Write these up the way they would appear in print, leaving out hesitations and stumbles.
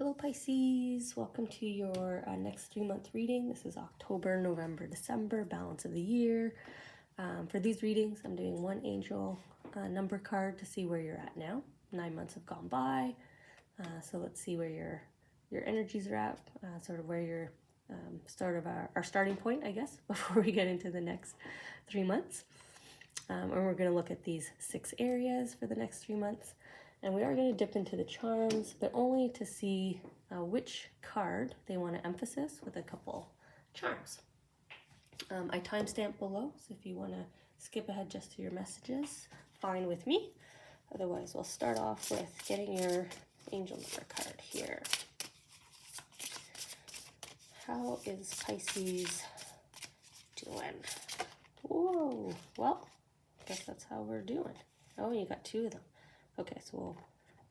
Hello Pisces, welcome to your next 3-month reading. This is October, November, December, balance of the year. For these readings, I'm doing one angel number card to see where you're at now. 9 months have gone by, so let's see where your energies are at, sort of where your our starting point, I guess, before we get into the next 3 months. And we're going to look at these 6 areas for the next 3 months. And we are going to dip into the charms, but only to see which card they want to emphasize with a couple charms. I timestamp below, so if you want to skip ahead just to your messages, fine with me. Otherwise, we'll start off with getting your angel number card here. How is Pisces doing? Whoa, well, I guess that's how we're doing. Oh, you got 2 of them. Okay, so we'll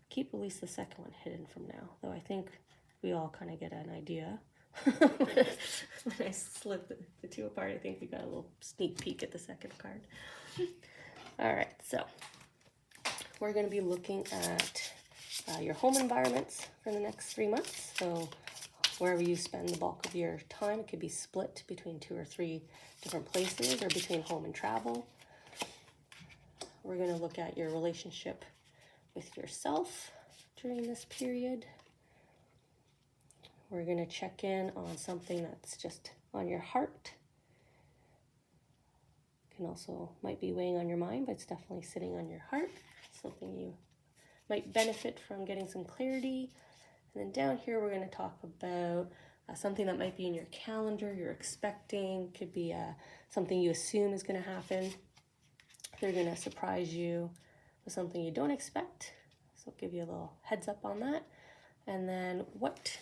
keep at least the second one hidden from now, though I think we all kind of get an idea. When I slip the 2 apart, I think we got a little sneak peek at the second card. All right, so we're going to be looking at your home environments for the next 3 months. So wherever you spend the bulk of your time, it could be split between 2 or 3 different places or between home and travel. We're going to look at your relationship with yourself during this period. We're going to check in on something that's just on your heart. Can also might be weighing on your mind, but it's definitely sitting on your heart. Something you might benefit from getting some clarity. And then down here, we're going to talk about something that might be in your calendar, you're expecting. Could be something you assume is going to happen. They're going to surprise you with something you don't expect. So I'll give you a little heads up on that. And then what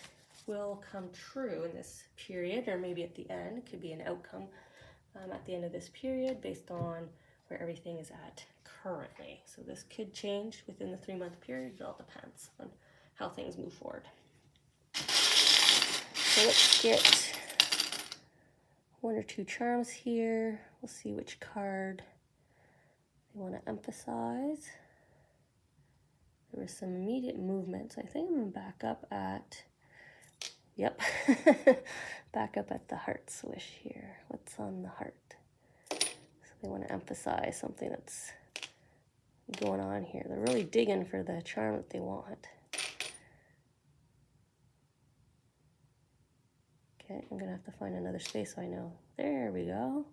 will come true in this period, or maybe at the end, it could be an outcome at the end of this period based on where everything is at currently. So this could change within the 3-month period. It all depends on how things move forward. So let's get 1 or 2 charms here. We'll see which card they want to emphasize. There was some immediate movement, so I think I'm going to back up at, yep, back up at the heart swish here. What's on the heart? So they want to emphasize something that's going on here. They're really digging for the charm that they want. Okay, I'm going to have to find another space so I know. There we go.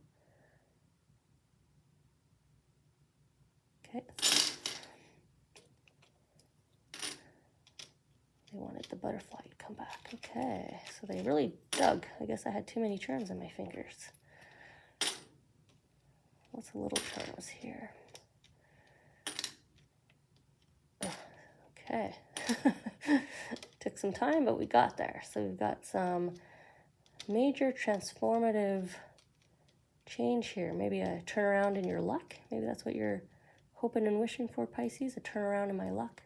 Okay. They wanted the butterfly to come back. Okay, so they really dug. I guess I had too many charms on my fingers. Lots of little charms here. Okay. Took some time, but we got there. So we've got some major transformative change here. Maybe a turnaround in your luck. Maybe that's what you're hoping and wishing for, Pisces, a turnaround in my luck.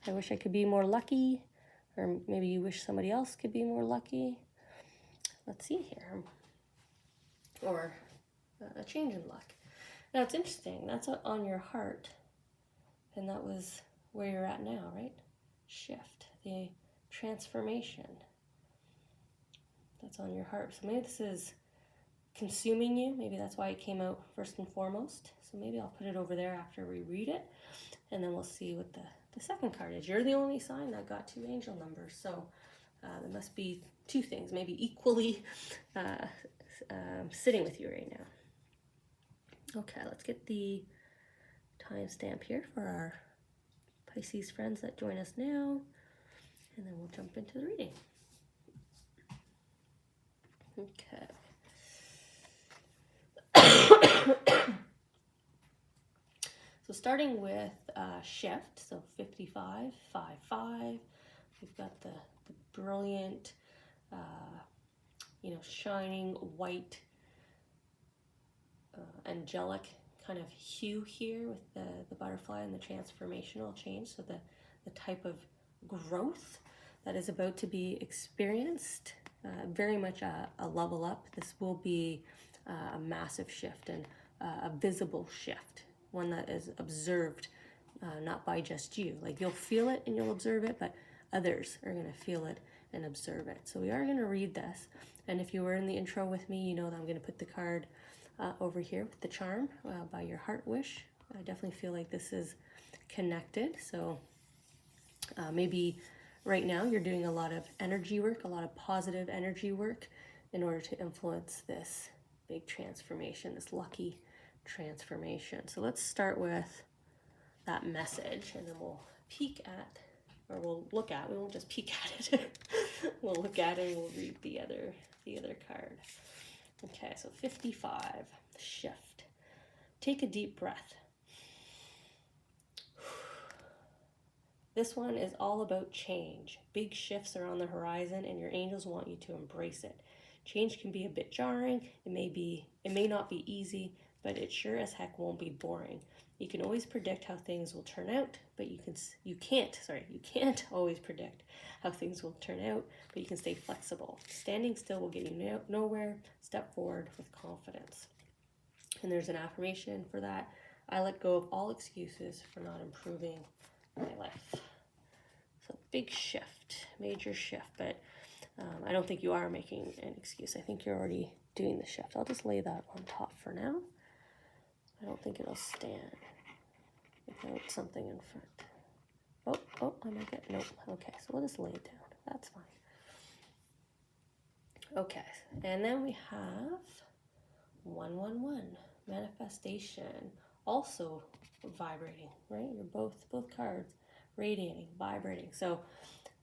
I wish I could be more lucky. Or maybe you wish somebody else could be more lucky. Let's see here. Or a change in luck. Now, it's interesting. That's on your heart. And that was where you're at now, right? Shift. The transformation. That's on your heart. So maybe this is consuming you. Maybe that's why it came out first and foremost. So maybe I'll put it over there after we read it. And then we'll see what the second card is. You're the only sign that got 2 angel numbers. So there must be 2 things, maybe equally sitting with you right now. Okay, let's get the timestamp here for our Pisces friends that join us now. And then we'll jump into the reading. Okay. So starting with shift, so 55, 5-5, we've got the brilliant, shining white, angelic kind of hue here with the butterfly and the transformational change. So the type of growth that is about to be experienced, very much a level up. This will be a massive shift and a visible shift. One that is observed, not by just you. Like, you'll feel it and you'll observe it, but others are going to feel it and observe it. So we are going to read this. And if you were in the intro with me, you know that I'm going to put the card over here with the charm by your heart wish. I definitely feel like this is connected. So maybe right now you're doing a lot of energy work, a lot of positive energy work in order to influence this big transformation, this lucky transformation. So let's start with that message, and then we'll peek at, or we'll look at, we won't just peek at it. We'll look at it and we'll read the other card. Okay, so 55, shift. Take a deep breath. This one is all about change. Big shifts are on the horizon and your angels want you to embrace it. Change can be a bit jarring. It may not be easy, but it sure as heck won't be boring. You can always predict how things will turn out, but you can't always predict how things will turn out, but you can stay flexible. Standing still will get you nowhere. Step forward with confidence. And there's an affirmation for that. I let go of all excuses for not improving my life. So big shift, major shift, but I don't think you are making an excuse. I think you're already doing the shift. I'll just lay that on top for now. I don't think it'll stand without something in front. Oh, I might get, nope. Okay, so we'll just lay it down. That's fine. Okay, and then we have 111, manifestation, also vibrating, right? You're both cards radiating, vibrating. So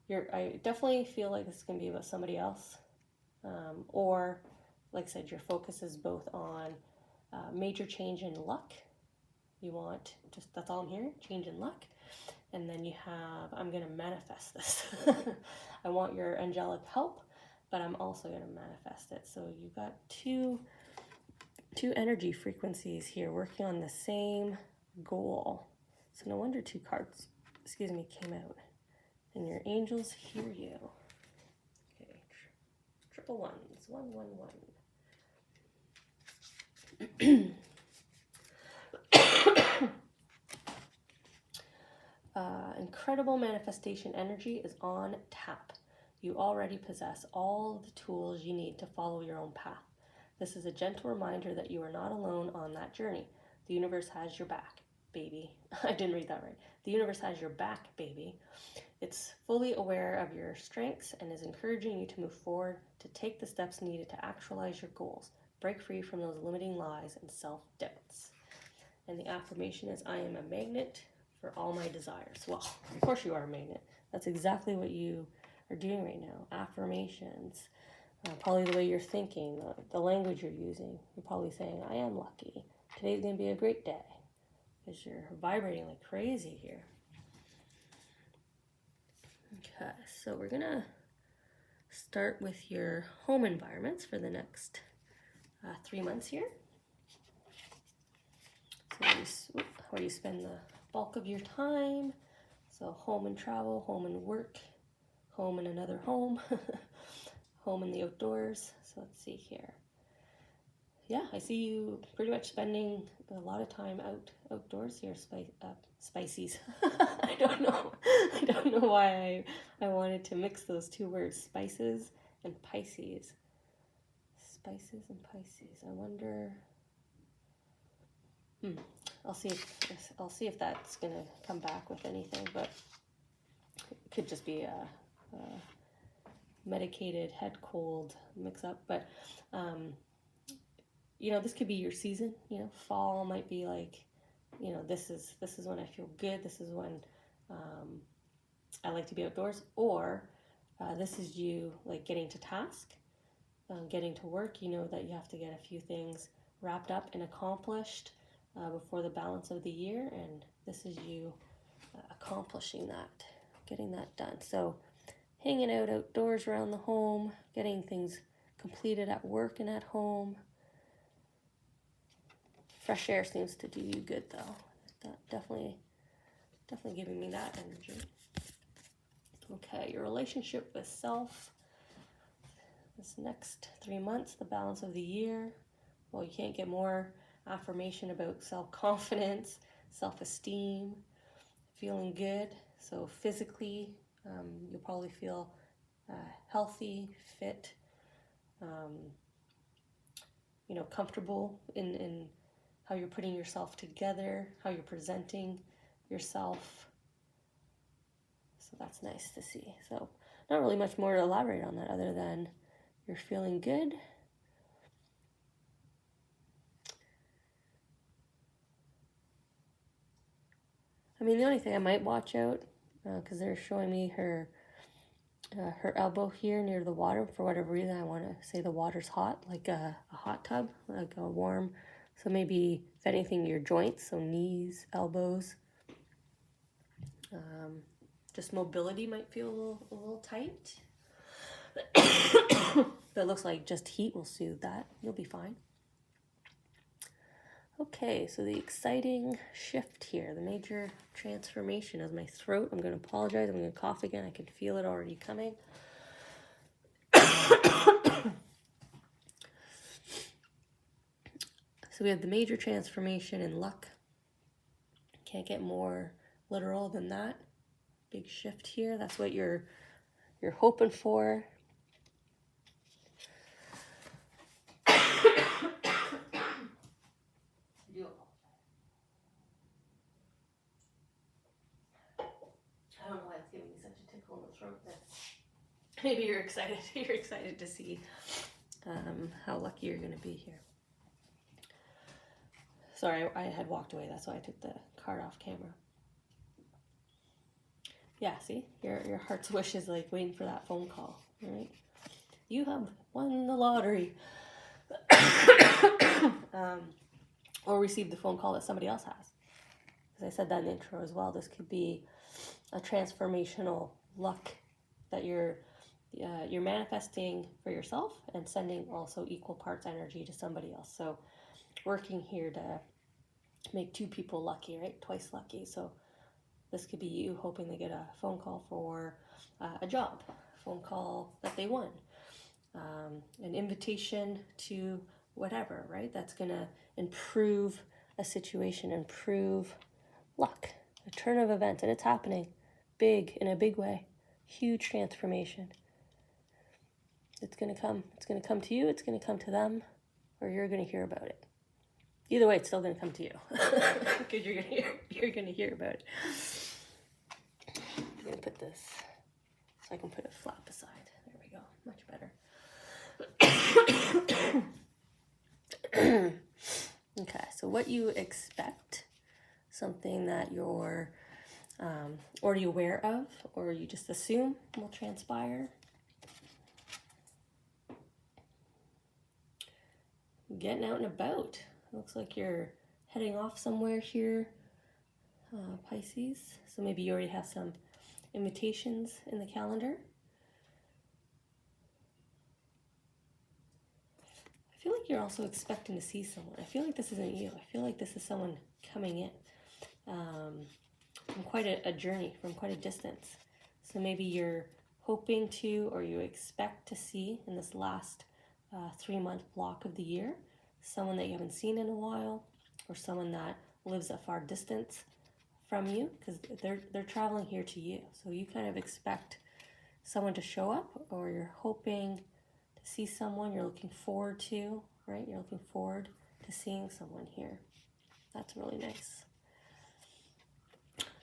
I definitely feel like this is going to be about somebody else, or like I said, your focus is both on major change in luck. You want just, that's all I'm hearing, change in luck. And then you have, I'm going to manifest this. I want your angelic help, but I'm also going to manifest it. So you've got two energy frequencies here working on the same goal. So no wonder two cards, came out. And your angels hear you. Okay, triple ones, 111. Incredible manifestation energy is on tap. You already possess all the tools you need to follow your own path. This is a gentle reminder that you are not alone on that journey. The universe has your back, baby. I didn't read that right. The universe has your back, baby. It's fully aware of your strengths and is encouraging you to move forward, to take the steps needed to actualize your goals. Break free from those limiting lies and self-doubts. And the affirmation is, I am a magnet for all my desires. Well, of course you are a magnet. That's exactly what you are doing right now. Affirmations. Probably the way you're thinking, the language you're using. You're probably saying, I am lucky. Today's going to be a great day. Because you're vibrating like crazy here. Okay, so we're going to start with your home environments for the next 3 months here. So where you spend the bulk of your time. So home and travel, home and work, home and another home, home in the outdoors. So let's see here. Yeah, I see you pretty much spending a lot of time outdoors here, Spices. I don't know why I wanted to mix those two words, spices and Pisces. Spices and Pisces. I wonder. I'll see if that's gonna come back with anything, but it could just be a medicated head cold mix up. But this could be your season. Fall might be like, this is when I feel good. This is when I like to be outdoors. Or this is you like getting to task, getting to work. You know that you have to get a few things wrapped up and accomplished before the balance of the year, and this is you accomplishing that, getting that done. So hanging out outdoors around the home, getting things completed at work and at home. Fresh air seems to do you good though. That definitely giving me that energy. Okay, your relationship with self. This next 3 months, the balance of the year. Well, you can't get more affirmation about self-confidence, self-esteem, feeling good. So physically, You'll probably feel healthy, fit, comfortable in how you're putting yourself together, how you're presenting yourself. So that's nice to see. So not really much more to elaborate on that other than you're feeling good. I mean, the only thing I might watch out, because they're showing me her elbow here near the water. For whatever reason, I want to say the water's hot, like a hot tub, like a warm. So maybe, if anything, your joints, so knees, elbows. Just mobility might feel a little tight. But it looks like just heat will soothe that. You'll be fine. Okay, so the exciting shift here, the major transformation of my throat. I'm going to apologize. I'm going to cough again. I can feel it already coming. So we have the major transformation in luck. Can't get more literal than that. Big shift here. That's what you're hoping for. I don't know why it's giving me such a tickle in the throat. Maybe you're excited. You're excited to see how lucky you're going to be here. Sorry, I had walked away. That's why I took the card off camera. Yeah, see? Your heart's wish is like waiting for that phone call, right? You have won the lottery. Or received the phone call that somebody else has. As I said that in the intro as well, this could be a transformational luck that you're manifesting for yourself and sending also equal parts energy to somebody else. So working here to make two people lucky, right? Twice lucky. So this could be you hoping to get a phone call for a job, a phone call that they won, an invitation to whatever, right? That's going to improve a situation, improve luck, a turn of events, and it's happening big, in a big way, huge transformation. It's going to come to you, it's going to come to them, or you're going to hear about it. Either way, it's still going to come to you, because you're going to hear about it. I'm going to put this, so I can put it flat beside. There we go, much better. Okay, so what you expect, something that you're already aware of, or you just assume will transpire. Getting out and about. Looks like you're heading off somewhere here, Pisces. So maybe you already have some invitations in the calendar. I feel like you're also expecting to see someone. I feel like this isn't you. I feel like this is someone coming in from quite a journey, from quite a distance. So maybe you're hoping to, or you expect to see in this last 3-month block of the year, someone that you haven't seen in a while, or someone that lives a far distance from you, because they're traveling here to you. So you kind of expect someone to show up, or you're hoping to see someone you're looking forward to, right? You're looking forward to seeing someone here. That's really nice.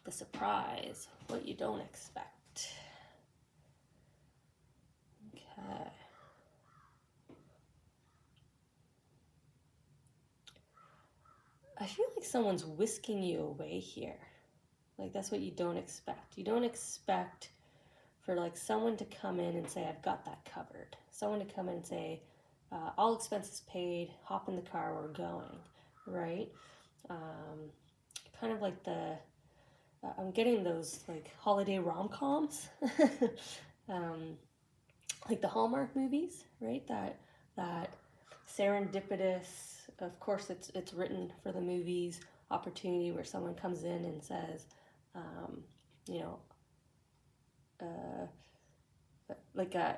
The surprise, what you don't expect. Okay. I feel like someone's whisking you away here. Like that's what you don't expect. You don't expect for like someone to come in and say, I've got that covered. Someone to come in and say, all expenses paid, hop in the car, we're going, right? Kind of like I'm getting those like holiday rom-coms, like the Hallmark movies, right? That serendipitous, of course it's written for the movies, opportunity where someone comes in and says,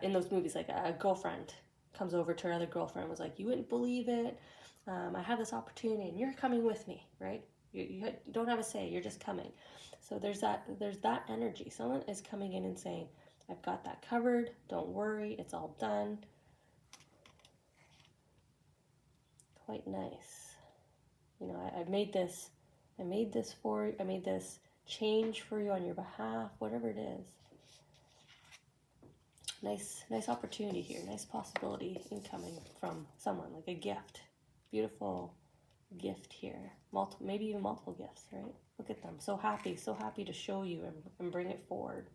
in those movies, like a girlfriend comes over to her other girlfriend, was like, you wouldn't believe it, I have this opportunity and you're coming with me, right? You don't have a say. You're just coming. So there's that energy. Someone is coming in and saying, I've got that covered. Don't worry. It's all done. Quite nice. You know, I made this for you. I made this change for you on your behalf, whatever it is. Nice opportunity here. Nice possibility incoming from someone, like a gift. Beautiful gift here. Maybe even multiple gifts, right? Look at them. So happy to show you and bring it forward.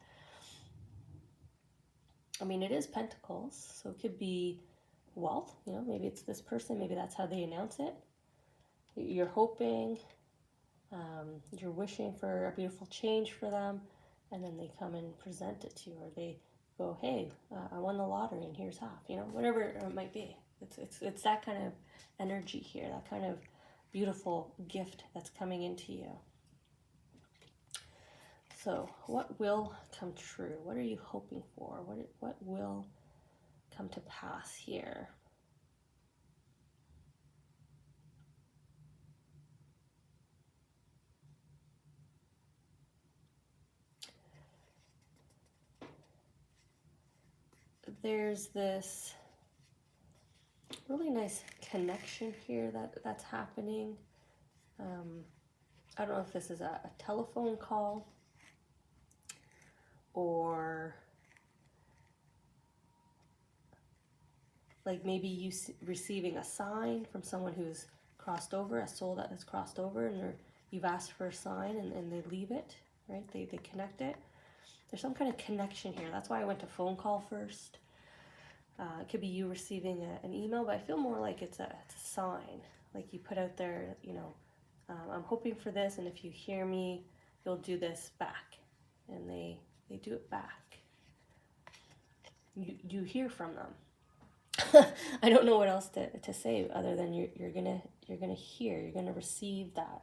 I mean, it is Pentacles, so it could be wealth. You know, maybe it's this person. Maybe that's how they announce it. You're hoping, you're wishing for a beautiful change for them, and then they come and present it to you, or they go, hey, I won the lottery and here's half, you know, whatever it might be. It's that kind of energy here, that kind of beautiful gift that's coming into you. So what will come true? What are you hoping for? What will come to pass here? There's this really nice connection here that's happening. I don't know if this is a telephone call or like maybe you receiving a sign from someone who's crossed over, a soul that has crossed over, and you've asked for a sign and they leave it, right? They connect it. There's some kind of connection here. That's why I went to phone call first. It could be you receiving an email, but I feel more like it's a sign. Like you put out there, you know, I'm hoping for this, and if you hear me, you'll do this back. And they do it back. You hear from them. I don't know what else to say other than you're gonna hear, you're gonna receive that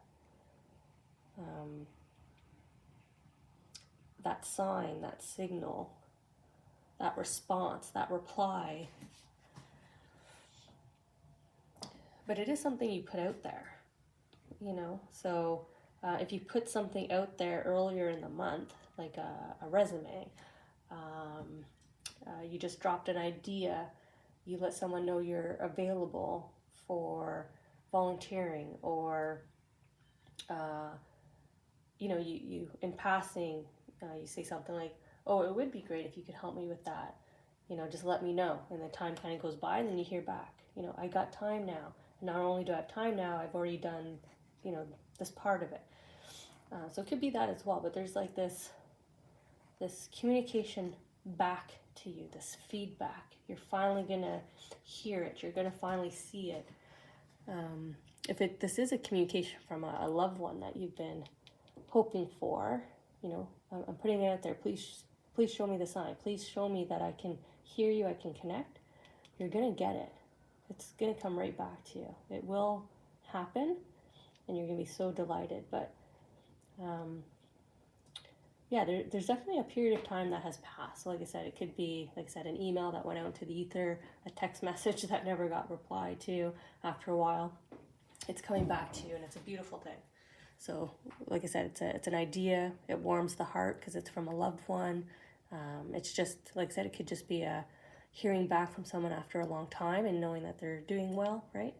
that sign, that signal, that response, that reply. But it is something you put out there, you know. So if you put something out there earlier in the month, like a resume, you just dropped an idea, you let someone know you're available for volunteering, or you know, you in passing, you say something like, oh, it would be great if you could help me with that, you know, just let me know. And the time kind of goes by, and then you hear back, you know, I got time now. Not only do I have time now, I've already done, you know, this part of it. So it could be that as well, but there's like this communication back to you, this feedback. You're finally gonna hear it. You're gonna finally see it. If this is a communication from a loved one that you've been hoping for, you know, I'm putting it out there. Please show me the sign. Please show me that I can hear you. I can connect. You're gonna get it. It's gonna come right back to you. It will happen, and you're gonna be so delighted. But yeah, there's definitely a period of time that has passed. So like I said, it could be, like I said, an email that went out into the ether, a text message that never got replied to. After a while, it's coming back to you, and it's a beautiful thing. So like I said, it's an idea. It warms the heart because it's from a loved one. It's just, like I said, it could just be a hearing back from someone after a long time and knowing that they're doing well, right?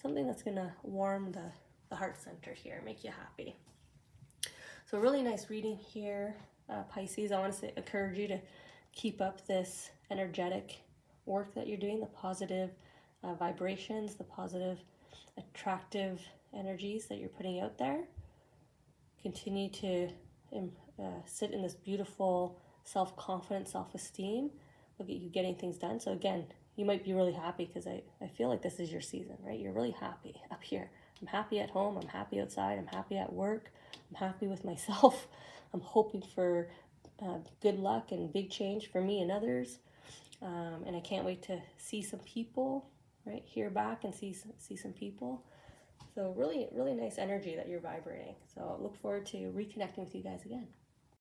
Something that's going to warm the heart center here, make you happy. So really nice reading here, Pisces. I want to encourage you to keep up this energetic work that you're doing, the positive vibrations, the positive, attractive energies that you're putting out there. Continue to sit in this beautiful self-confidence, self-esteem. Look at you getting things done. So again, you might be really happy because I feel like this is your season, right? You're really happy up here. I'm happy at home. I'm happy outside. I'm happy at work. I'm happy with myself. I'm hoping for good luck and big change for me and others. And I can't wait to see some people, right? Hear back and see some people. So really, really nice energy that you're vibrating. So I look forward to reconnecting with you guys again.